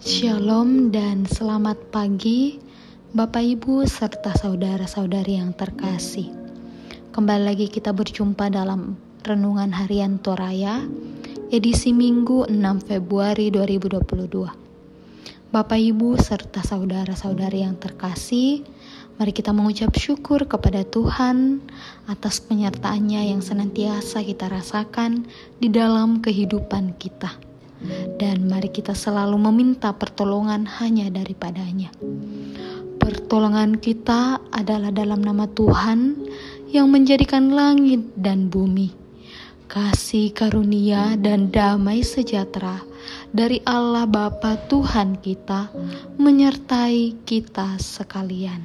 Shalom dan selamat pagi Bapak Ibu serta saudara-saudari yang terkasih. Kembali lagi kita berjumpa dalam Renungan Harian Toraya edisi Minggu 6 Februari 2022. Bapak Ibu serta saudara-saudari yang terkasih, mari kita mengucap syukur kepada Tuhan atas penyertaan-Nya yang senantiasa kita rasakan di dalam kehidupan kita. Dan mari kita selalu meminta pertolongan hanya daripada-Nya. Pertolongan kita adalah dalam nama Tuhan yang menjadikan langit dan bumi. Kasih karunia dan damai sejahtera dari Allah Bapa Tuhan kita menyertai kita sekalian.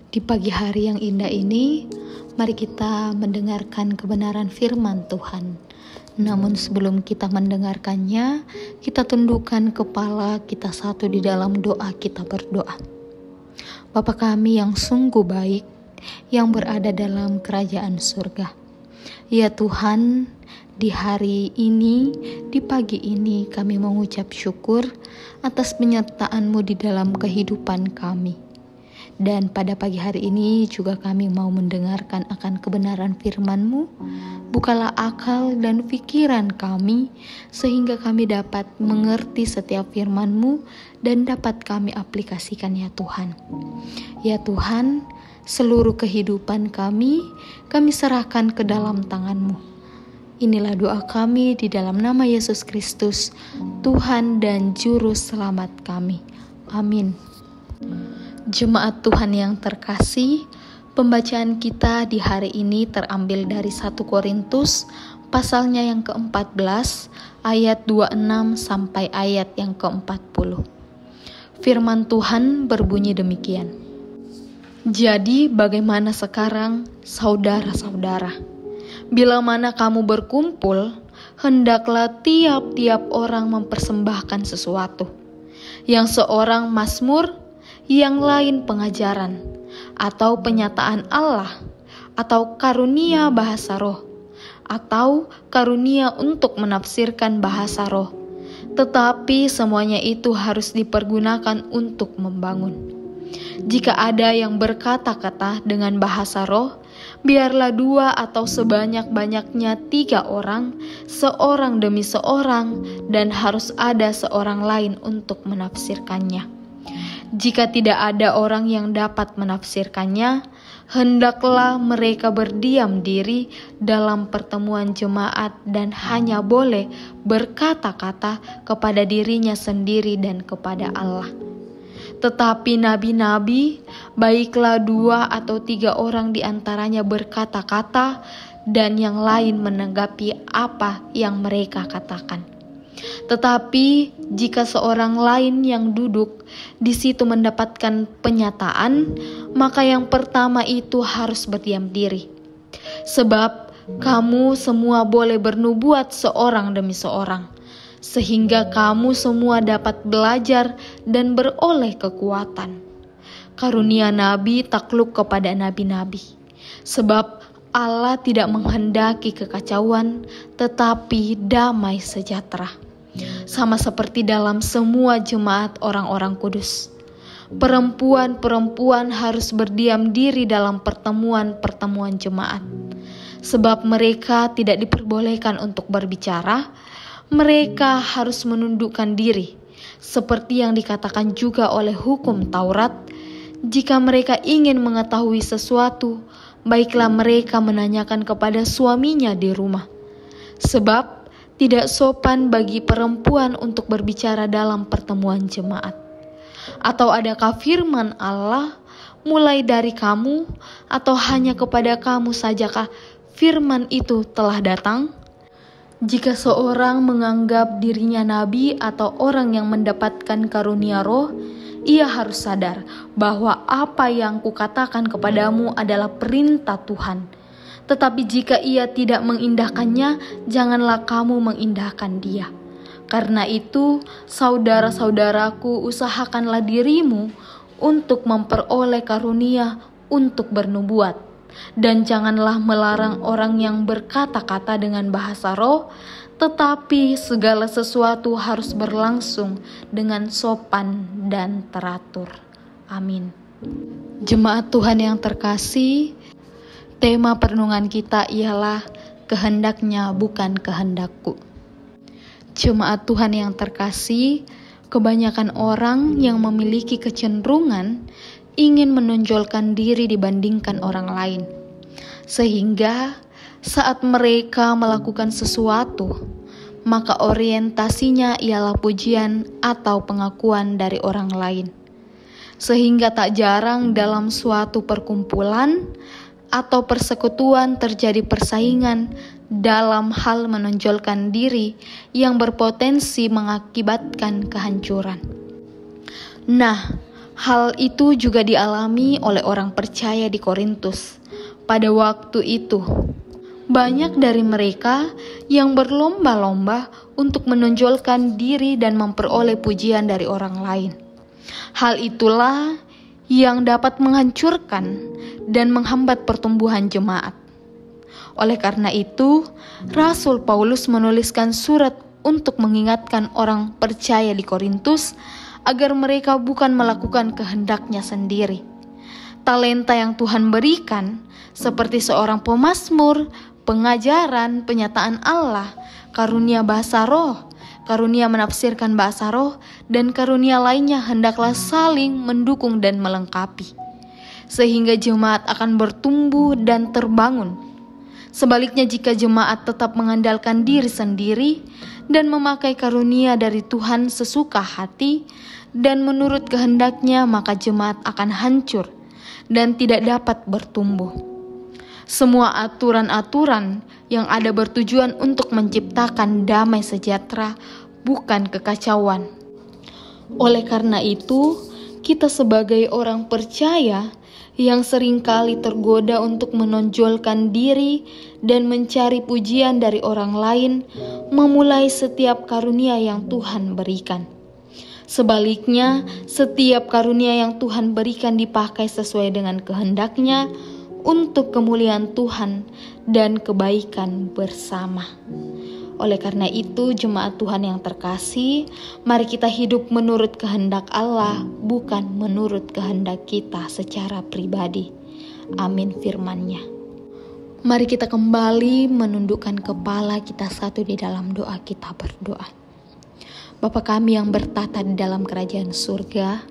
Di pagi hari yang indah ini, mari kita mendengarkan kebenaran firman Tuhan. Namun sebelum kita mendengarkannya, kita tundukkan kepala kita satu di dalam doa. Kita berdoa. Bapa kami yang sungguh baik, yang berada dalam kerajaan surga. Ya Tuhan, di hari ini, di pagi ini kami mengucap syukur atas penyertaan-Mu di dalam kehidupan kami. Dan pada pagi hari ini juga kami mau mendengarkan akan kebenaran firman-Mu. Bukalah akal dan pikiran kami sehingga kami dapat mengerti setiap firman-Mu dan dapat kami aplikasikan ya Tuhan. Ya Tuhan, seluruh kehidupan kami serahkan ke dalam tangan-Mu. Inilah doa kami di dalam nama Yesus Kristus, Tuhan dan Juru Selamat kami. Amin. Jemaat Tuhan yang terkasih, pembacaan kita di hari ini terambil dari 1 Korintus pasalnya yang ke-14 ayat 26 sampai ayat yang ke-40. Firman Tuhan berbunyi demikian. Jadi bagaimana sekarang saudara-saudara? Bila mana kamu berkumpul, hendaklah tiap-tiap orang mempersembahkan sesuatu. Yang seorang mazmur, yang lain pengajaran, atau penyataan Allah, atau karunia bahasa roh, atau karunia untuk menafsirkan bahasa roh. Tetapi semuanya itu harus dipergunakan untuk membangun. Jika ada yang berkata-kata dengan bahasa roh, biarlah 2 atau sebanyak-banyaknya 3 orang, seorang demi seorang, dan harus ada seorang lain untuk menafsirkannya. Jika tidak ada orang yang dapat menafsirkannya, hendaklah mereka berdiam diri dalam pertemuan jemaat dan hanya boleh berkata-kata kepada dirinya sendiri dan kepada Allah. Tetapi nabi-nabi, baiklah 2 atau 3 orang di antaranya berkata-kata dan yang lain menanggapi apa yang mereka katakan. Tetapi jika seorang lain yang duduk di situ mendapatkan penyataan, maka yang pertama itu harus berdiam diri. Sebab kamu semua boleh bernubuat seorang demi seorang, sehingga kamu semua dapat belajar dan beroleh kekuatan. Karunia nabi takluk kepada nabi-nabi, sebab Allah tidak menghendaki kekacauan, tetapi damai sejahtera. Sama seperti dalam semua jemaat orang-orang kudus. Perempuan-perempuan harus berdiam diri dalam pertemuan-pertemuan jemaat. Sebab mereka tidak diperbolehkan untuk berbicara, mereka harus menundukkan diri. Seperti yang dikatakan juga oleh hukum Taurat, jika mereka ingin mengetahui sesuatu, baiklah mereka menanyakan kepada suaminya di rumah. Sebab tidak sopan bagi perempuan untuk berbicara dalam pertemuan jemaat. Atau adakah firman Allah mulai dari kamu, atau hanya kepada kamu sajakah firman itu telah datang? Jika seorang menganggap dirinya nabi atau orang yang mendapatkan karunia roh, ia harus sadar bahwa apa yang kukatakan kepadamu adalah perintah Tuhan. Tetapi jika ia tidak mengindahkannya, janganlah kamu mengindahkan dia. Karena itu, saudara-saudaraku, usahakanlah dirimu untuk memperoleh karunia untuk bernubuat. Dan janganlah melarang orang yang berkata-kata dengan bahasa roh, tetapi segala sesuatu harus berlangsung dengan sopan dan teratur. Amin. Jemaat Tuhan yang terkasih, tema perenungan kita ialah kehendaknya bukan kehendakku. Jemaat Tuhan yang terkasih, kebanyakan orang yang memiliki kecenderungan ingin menonjolkan diri dibandingkan orang lain. Sehingga saat mereka melakukan sesuatu, maka orientasinya ialah pujian atau pengakuan dari orang lain. Sehingga tak jarang dalam suatu perkumpulan atau persekutuan terjadi persaingan dalam hal menonjolkan diri yang berpotensi mengakibatkan kehancuran. Nah, hal itu juga dialami oleh orang percaya di Korintus. Pada waktu itu, banyak dari mereka yang berlomba-lomba untuk menonjolkan diri dan memperoleh pujian dari orang lain. Hal itulah yang dapat menghancurkan dan menghambat pertumbuhan jemaat. Oleh karena itu, Rasul Paulus menuliskan surat untuk mengingatkan orang percaya di Korintus agar mereka bukan melakukan kehendaknya sendiri. Talenta yang Tuhan berikan, seperti seorang pemazmur, pengajaran, penyataan Allah, karunia bahasa roh, karunia menafsirkan bahasa roh, dan karunia lainnya hendaklah saling mendukung dan melengkapi, sehingga jemaat akan bertumbuh dan terbangun. Sebaliknya, jika jemaat tetap mengandalkan diri sendiri dan memakai karunia dari Tuhan sesuka hati dan menurut kehendaknya, maka jemaat akan hancur dan tidak dapat bertumbuh. Semua aturan-aturan yang ada bertujuan untuk menciptakan damai sejahtera, bukan kekacauan. Oleh karena itu, kita sebagai orang percaya yang seringkali tergoda untuk menonjolkan diri dan mencari pujian dari orang lain, memulai setiap karunia yang Tuhan berikan. Sebaliknya, setiap karunia yang Tuhan berikan dipakai sesuai dengan kehendaknya untuk kemuliaan Tuhan dan kebaikan bersama. Oleh karena itu, jemaat Tuhan yang terkasih, mari kita hidup menurut kehendak Allah, bukan menurut kehendak kita secara pribadi. Amin firman-Nya. Mari kita kembali menundukkan kepala kita satu di dalam doa, kita berdoa. Bapa kami yang bertata di dalam kerajaan surga,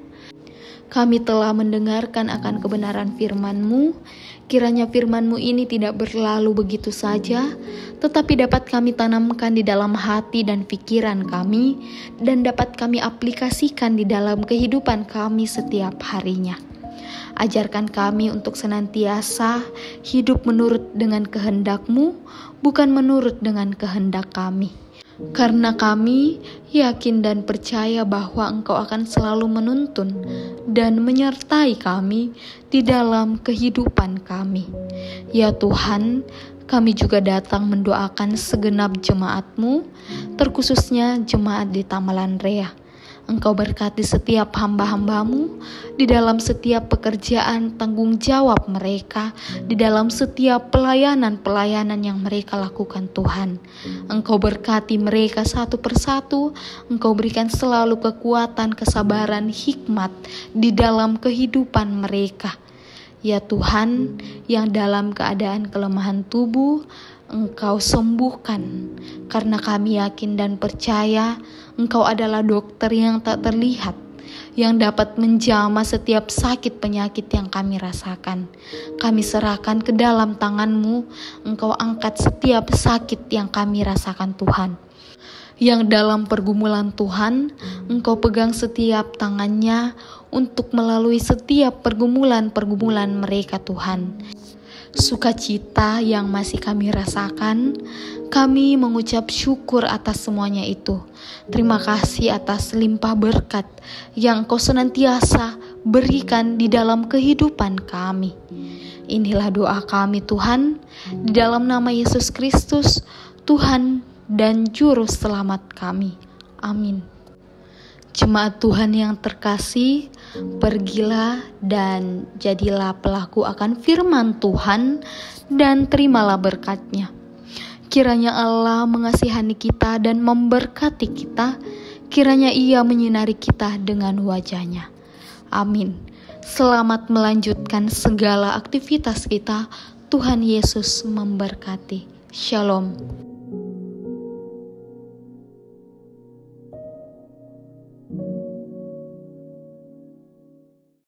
kami telah mendengarkan akan kebenaran firman-Mu. Kiranya firman-Mu ini tidak berlalu begitu saja, tetapi dapat kami tanamkan di dalam hati dan pikiran kami, dan dapat kami aplikasikan di dalam kehidupan kami setiap harinya. Ajarkan kami untuk senantiasa hidup menurut dengan kehendak-Mu, bukan menurut dengan kehendak kami. Karena kami yakin dan percaya bahwa Engkau akan selalu menuntun dan menyertai kami di dalam kehidupan kami. Ya Tuhan, kami juga datang mendoakan segenap jemaat-Mu, terkhususnya jemaat di Tamalan Rea. Engkau berkati setiap hamba-hamba-Mu di dalam setiap pekerjaan tanggung jawab mereka, di dalam setiap pelayanan-pelayanan yang mereka lakukan Tuhan. Engkau berkati mereka satu persatu, Engkau berikan selalu kekuatan, kesabaran, hikmat di dalam kehidupan mereka. Ya Tuhan, yang dalam keadaan kelemahan tubuh, Engkau sembuhkan, karena kami yakin dan percaya Engkau adalah dokter yang tak terlihat, yang dapat menjamah setiap sakit penyakit yang kami rasakan. Kami serahkan ke dalam tangan-Mu, Engkau angkat setiap sakit yang kami rasakan Tuhan. Yang dalam pergumulan Tuhan, Engkau pegang setiap tangannya untuk melalui setiap pergumulan-pergumulan mereka Tuhan. Sukacita yang masih kami rasakan, kami mengucap syukur atas semuanya itu. Terima kasih atas limpah berkat yang Engkau senantiasa berikan di dalam kehidupan kami. Inilah doa kami Tuhan, di dalam nama Yesus Kristus, Tuhan dan Juru Selamat kami. Amin. Jemaat Tuhan yang terkasih, pergilah dan jadilah pelaku akan firman Tuhan dan terimalah berkat-Nya. Kiranya Allah mengasihani kita dan memberkati kita. Kiranya Ia menyinari kita dengan wajah-Nya. Amin. Selamat melanjutkan segala aktivitas kita. Tuhan Yesus memberkati. Shalom.